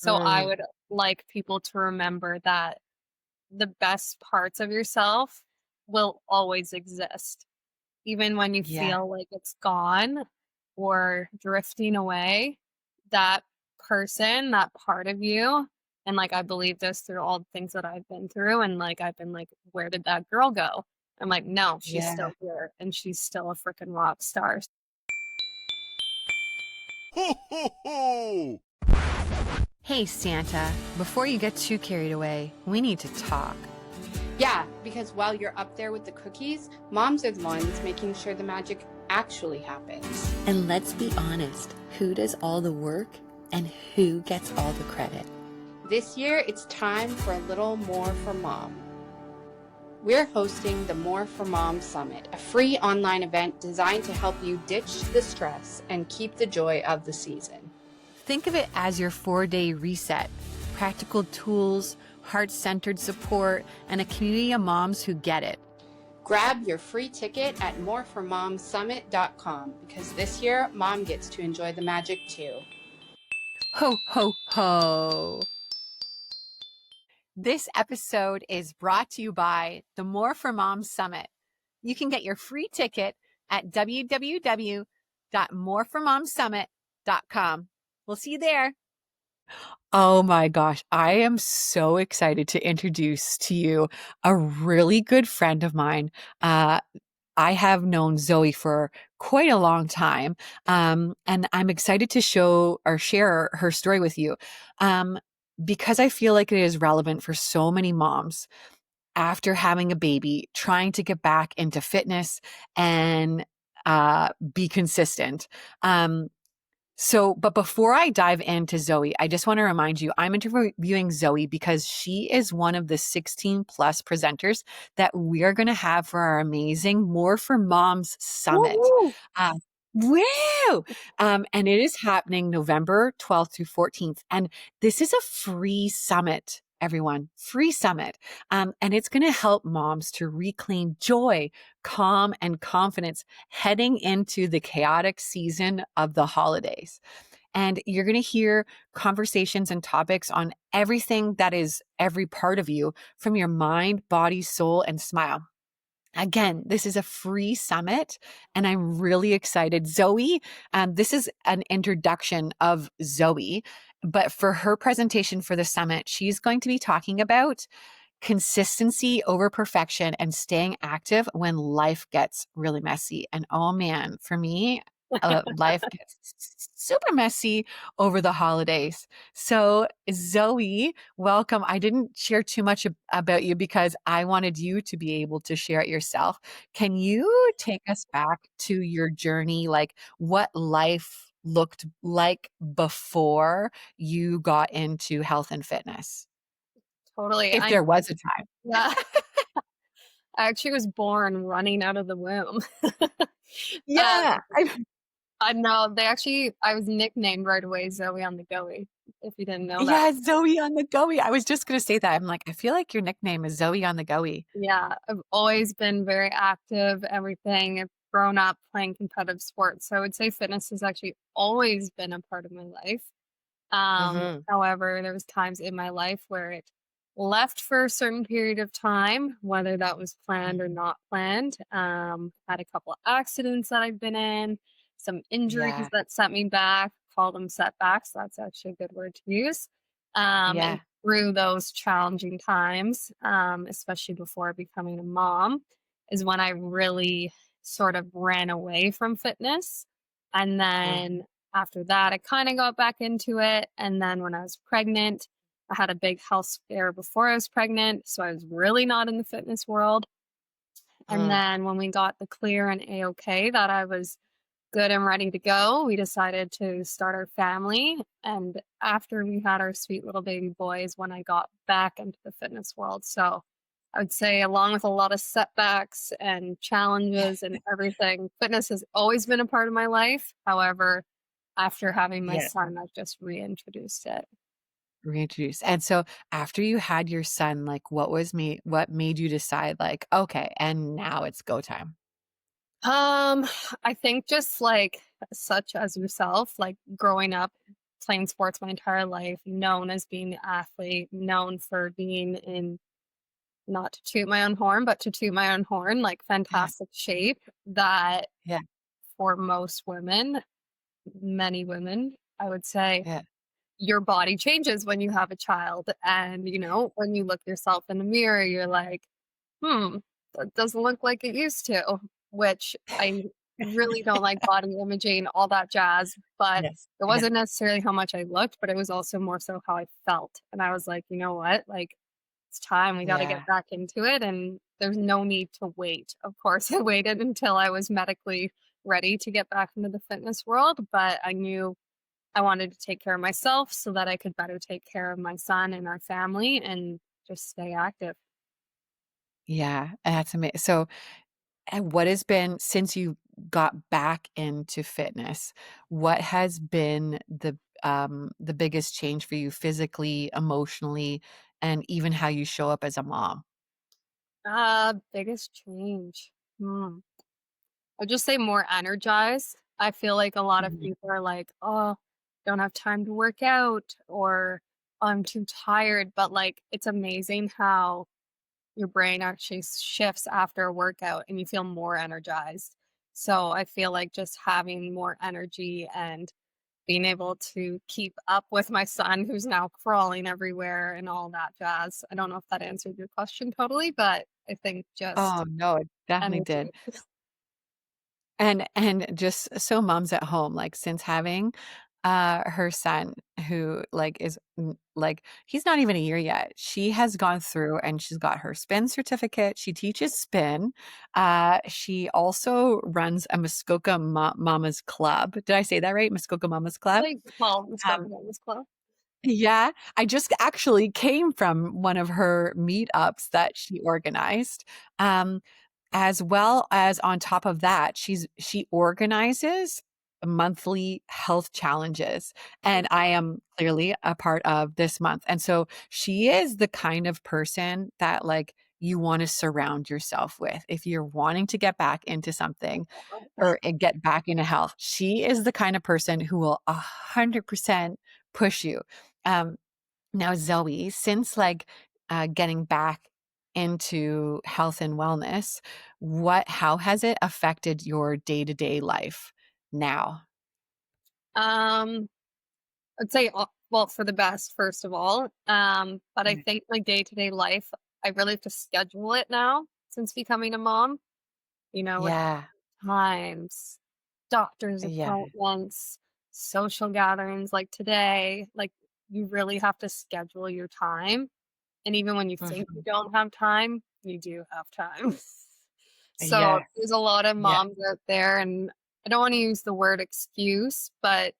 So I Mm, would like people to remember that the best parts of yourself will always exist. Even when you yeah, feel like it's gone or drifting away, that person, that part of you, and like I believe this through all the things that I've been through, and like I've been like, where did that girl go? I'm like, no, she's yeah. still here and she's still a freaking rock star. Ho, ho, ho! Hey, Santa, before you get too carried away, we need to talk. Yeah, because while you're up there with the cookies, moms are the ones making sure the magic actually happens. And let's be honest, who does all the work and who gets all the credit? This year, it's time for a little more for mom. We're hosting the More for Mom Summit, a free online event designed to help you ditch the stress and keep the joy of the season. Think of it as your 4-day reset. Practical tools, heart-centered support, and a community of moms who get it. Grab your free ticket at moreformomsummit.com because this year, mom gets to enjoy the magic too. Ho, ho, ho. This episode is brought to you by the More for Moms Summit. You can get your free ticket at www.moreformomsummit.com. We'll see you there. Oh my gosh, I am so excited to introduce to you a really good friend of mine. I have known Zoe for quite a long time, and I'm excited to show or share her story with you because I feel like it is relevant for so many moms after having a baby, trying to get back into fitness and be consistent. But before I dive into Zoe, I just want to remind you, I'm interviewing Zoe because she is one of the 16 plus presenters that we are going to have for our amazing More for Moms Summit. Woo! Uh, Woo! And it is happening November 12th through 14th. And this is a free summit, everyone, free summit. And it's going to help moms to reclaim joy, calm, and confidence heading into the chaotic season of the holidays. And you're going to hear conversations and topics on everything that is every part of you, from your mind, body, soul, and smile. Again, this is a free summit and I'm really excited. Zoe, this is an introduction of Zoe, but for her presentation for the summit, she's going to be talking about consistency over perfection and staying active when life gets really messy. And oh man, for me, life gets super messy over the holidays. So, Zoe, welcome. I didn't share too much about you because I wanted you to be able to share it yourself. Can you take us back to your journey, like what life looked like before you got into health and fitness? Totally. If there was a time. Yeah, I actually was born running out of the womb. um, Yeah. I know they actually I was nicknamed right away Zoe on the Goey, if you didn't know that. Yeah, Zoe on the Goey. I was just gonna say that. I'm like, I feel like your nickname is Zoe on the Goey. Yeah, I've always been very active, everything. I've grown up playing competitive sports. So I would say fitness has actually always been a part of my life. Mhm. However, there was times in my life where it left for a certain period of time, whether that was planned or not planned. Had a couple of accidents that I've been in, some injuries Yeah. that set me back, call them setbacks. That's actually a good word to use. And Yeah. through those challenging times, especially before becoming a mom, is when I really sort of ran away from fitness. And Mm. then after that, I kind of got back into it. And then when I was pregnant, I had a big health scare before I was pregnant. So I was really not in the fitness world. And Mm. then when we got the clear and A-OK that I was good and ready to go, we decided to start our family. And after we had our sweet little baby boys, when I got back into the fitness world. So I would say, along with a lot of setbacks and challenges and everything, fitness has always been a part of my life. However, after having my Yeah. son, I've just reintroduced it. Reintroduce. And so after you had your son, like what made you decide like, okay, and now it's go time? Um, I think just like such as yourself, like growing up playing sports my entire life, known as being an athlete, known for being in, not to toot my own horn, but to toot my own horn, like Yeah. fantastic shape that Yeah. for most women, many women, I would say Yeah. your body changes when you have a child. And, when you look yourself in the mirror, you're like, hmm, that doesn't look like it used to, which I really don't like body imaging, all that jazz. But Yes. it Yeah. wasn't necessarily how much I looked, but it was also more so how I felt. And I was like, you know what? Like, it's time. We got to Yeah. get back into it. And there's no need to wait. Of course, I waited until I was medically ready to get back into the fitness world, but I knew I wanted to take care of myself so that I could better take care of my son and our family and just stay active. Yeah. That's amazing. So, and what has been since you got back into fitness, what has been the biggest change for you physically, emotionally, and even how you show up as a mom? Biggest change. I'd just say more energized. I feel like a lot of Mhm. people are like, oh, don't have time to work out or I'm too tired. But like, it's amazing how your brain actually shifts after a workout and you feel more energized. So I feel like just having more energy and being able to keep up with my son who's now crawling everywhere and all that jazz. I don't know if that answered your question totally, but I think Oh, just no, it definitely energy. did. And just so moms at home, like, since having, her son who, like, is like, he's not even a year yet. She has gone through and she's got her spin certificate. She teaches spin. She also runs a Muskoka Mamas Club. Did I say that right? Muskoka Mamas Club? Like, well, let's go Um, to this club. yeah, I just actually came from one of her meetups that she organized. Um, as well as on top of that, she organizes monthly health challenges, and I am clearly a part of this month. And so she is the kind of person that, like, you wanna surround yourself with. If you're wanting to get back into something or, get back into health, she is the kind of person who will 100% push you. Um, Now, Zoe, since, like, getting back into health and wellness, how has it affected your day-to-day life now? Um, I'd say, well, for the best, first of all. But I Mm. think my day-to-day life, I really have to schedule it now since becoming a mom, with Yeah, times, doctor's yeah, appointments, social gatherings like today. Like, you really have to schedule your time. And even when you think you mhm, don't have time, you do have time. So yes, there's a lot of yeah, moms out there, and I don't want to use the word excuse, but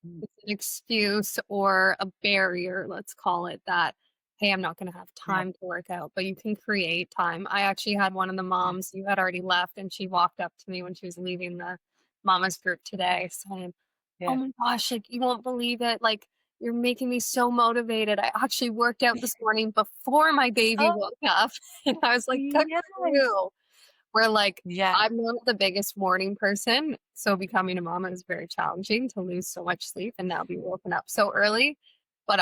mm, it's an excuse or a barrier, let's call it that. Hey, I'm not going to have yeah, time to work out, but you can create time. I actually had one of the yeah, moms who had already left, and she walked up to me when she was leaving the mamas group today saying, "Oh yeah. my gosh, like you won't believe it. Like you're making me so motivated. I actually worked out this morning before my baby Oh, woke up." And I was like, "Good for yes. you." Where, like, Yeah, I'm not the biggest morning person, so becoming a mama is very challenging to lose so much sleep and now be woken up so early. But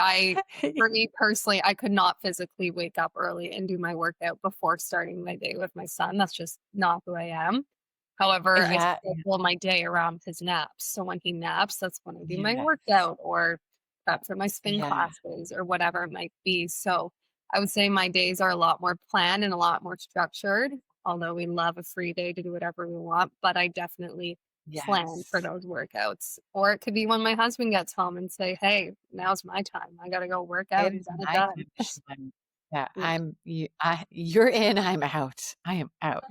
for me personally, I could not physically wake up early and do my workout before starting my day with my son. That's just not who I am. However, I yeah, yeah, schedule my day around his naps. So when he naps, that's when I do my yes, workout or prep for my spin yeah, classes or whatever it might be. So I would say my days are a lot more planned and a lot more structured, although we love a free day to do whatever we want, but I definitely plan for yes. those workouts. Or it could be when my husband gets home and say, "Hey, now's my time. I gotta go work out It and is get it my done." time to shine. Yeah, Yeah. you're in, I'm out. I am out.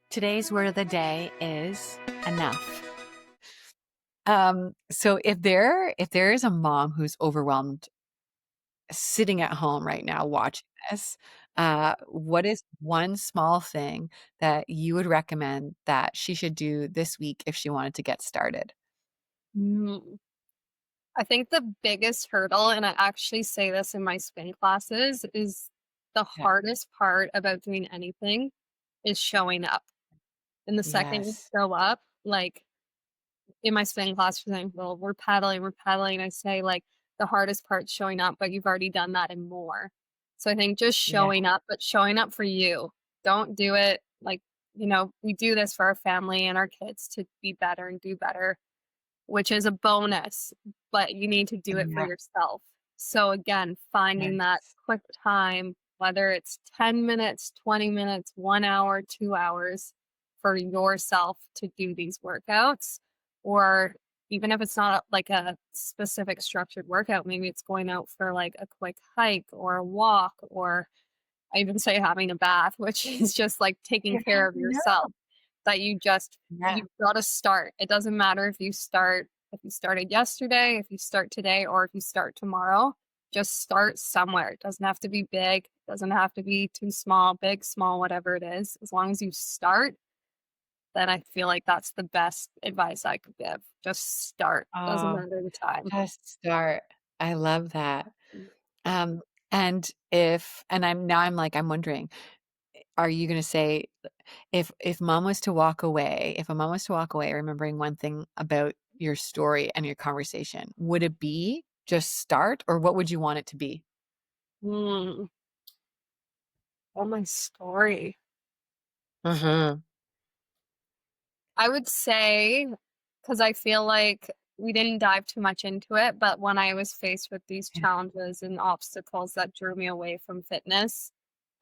Today's word of the day is enough. So if there is a mom who's overwhelmed sitting at home right now watching this, what is one small thing that you would recommend that she should do this week if she wanted to get started? Mm. I think the biggest hurdle, and I actually say this in my spin classes, is the Yeah. hardest part about doing anything is showing up. And the second you Yes. show up, like in my spin class, for example, we're pedaling. I say like the hardest part's showing up, but you've already done that and more. So I think just Yeah. showing up, but showing up for you. Don't do it like, we do this for our family and our kids to be better and do better, which is a bonus, but you need to do it for Yeah. yourself. So again, finding that Yes. quick time, whether it's 10 minutes, 20 minutes, 1 hour, 2 hours for yourself to do these workouts, or even if it's not like a specific structured workout, maybe it's going out for like a quick hike or a walk, or I even say having a bath, which is just like taking Yeah. care of No. yourself, that Yeah. you've gotta start. It doesn't matter if you started yesterday, if you start today, or if you start tomorrow, just start somewhere. It doesn't have to be big, doesn't have to be too small, big, small, whatever it is. As long as you start, then I feel like that's the best advice I could give. Just start. Doesn't Oh, matter the time. just start. I love that. Mm. Um, I'm wondering, are you gonna say if mom was to walk away, if a mom was to walk away remembering one thing about your story and your conversation, would it be just start or what would you want it to be? Mm. Oh, my story. Mhm. I would say, because I feel like we didn't dive too much into it, but when I was faced with these Yeah. challenges and obstacles that drew me away from fitness,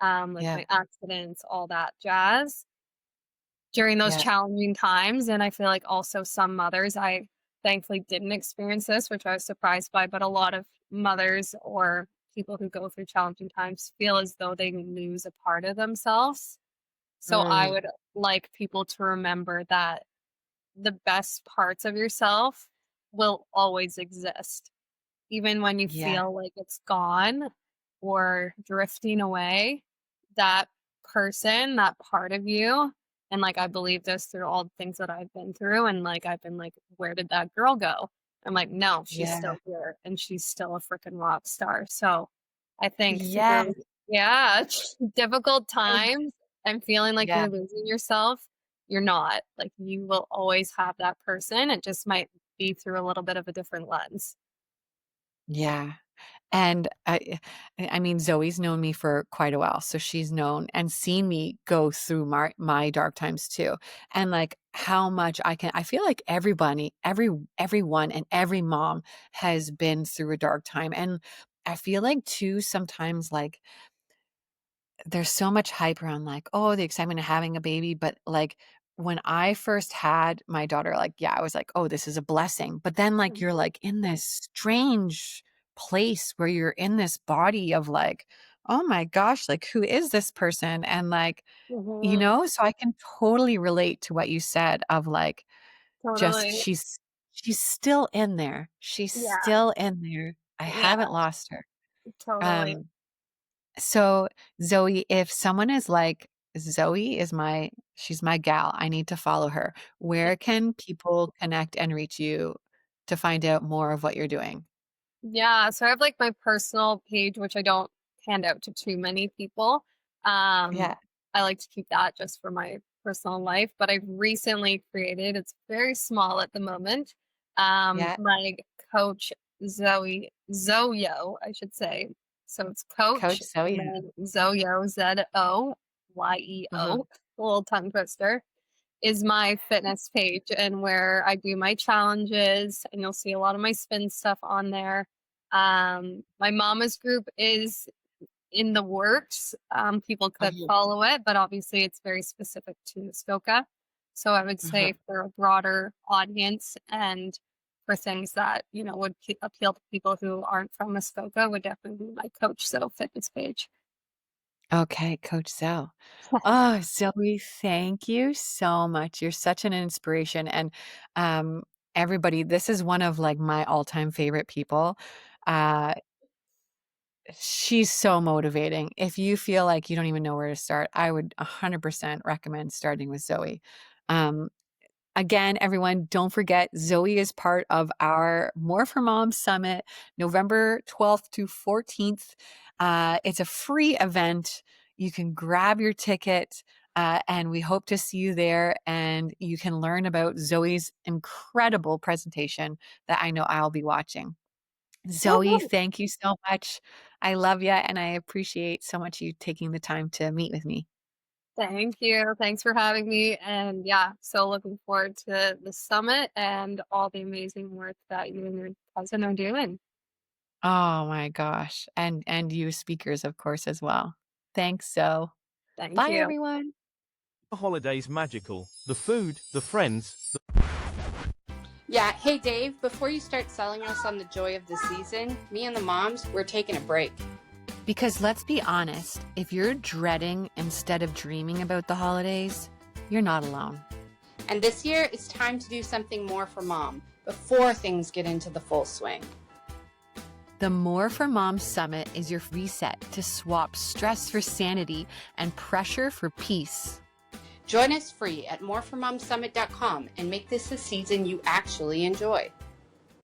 like Yeah. my accidents, all that jazz, during those Yeah. challenging times, and I feel like also some mothers, I thankfully didn't experience this, which I was surprised by, but a lot of mothers or people who go through challenging times feel as though they lose a part of themselves. So I Mm. would like people to remember that the best parts of yourself will always exist. Even when you Yeah. feel like it's gone or drifting away, that person, that part of you, and like I believe this through all the things that I've been through, and like I've been like, where did that girl go? I'm like, no, she's Yeah. still here and she's still a freaking rock star. So I think Yeah. through, yeah, difficult Ex times and feeling like Yeah. you're losing yourself, you're not. Like you will always have that person. It just might be through a little bit of a different lens. Yeah. And I mean, Zoe's known me for quite a while, so she's known and seen me go through my dark times too. And like how much I feel like everyone and every mom has been through a dark time. And I feel like too sometimes like there's so much hype around like, oh, the excitement of having a baby. But like when I first had my daughter, like, yeah, I was like, oh, this is a blessing. But then like you're like in this strange place where you're in this body of like, oh my gosh, like who is this person? And like, Mhm. so I can totally relate to what you said of like just Totally. she's still in there. She's Yeah, still in there. I yeah, haven't lost her. totally. Um so, Zoe, if someone is like, Zoe is she's my gal, I need to follow her. Where can people connect and reach you to find out more of what you're doing? Yeah, so I have like my personal page, which I don't hand out to too many people. Um, Yeah, I like to keep that just for my personal life, but I've recently created, it's very small at the moment. yeah. My coach Zoe Yeo, I should say. So it's coach Coach and Zoe. then Zoe Yeo, Zoyeo, Mhm. a little tongue twister is my fitness page and where I do my challenges, and you'll see a lot of my spin stuff on there. My mama's group is in the works. People could Mhm. follow it, but obviously it's very specific to Muskoka. So I would say Mhm. for a broader audience and for things that, would appeal to people who aren't from Muskoka would definitely be my Coach So fitness page. Okay, Coach Zoe. Oh, Zoe, thank you so much. You're such an inspiration. And everybody, this is one of like my all-time favorite people. Uh, She's so motivating. If you feel like you don't even know where to start, I would 100% recommend starting with Zoe. Um, Again, everyone, don't forget Zoe is part of our More for Moms Summit, November 12th to 14th. It's a free event. You can grab your ticket. And we hope to see you there. And you can learn about Zoe's incredible presentation that I know I'll be watching. Zoe, Woohoo! thank you so much. I love you, and I appreciate so much you taking the time to meet with me. Thank you. Thanks for having me. And yeah, so looking forward to the summit and all the amazing work that you and your cousin are doing. Oh my gosh. And you speakers, of course, as well. Thanks, Zoe. Thank Bye, you. everyone. The holiday's magical. The food, the friends, Yeah, hey Dave, before you start selling us on the joy of the season, me and the moms, we're taking a break. Because let's be honest, if you're dreading instead of dreaming about the holidays, you're not alone. And this year, it's time to do something more for mom before things get into the full swing. The More for Mom Summit is your reset to swap stress for sanity and pressure for peace. Join us free at moreformomsummit.com and make this a season you actually enjoy.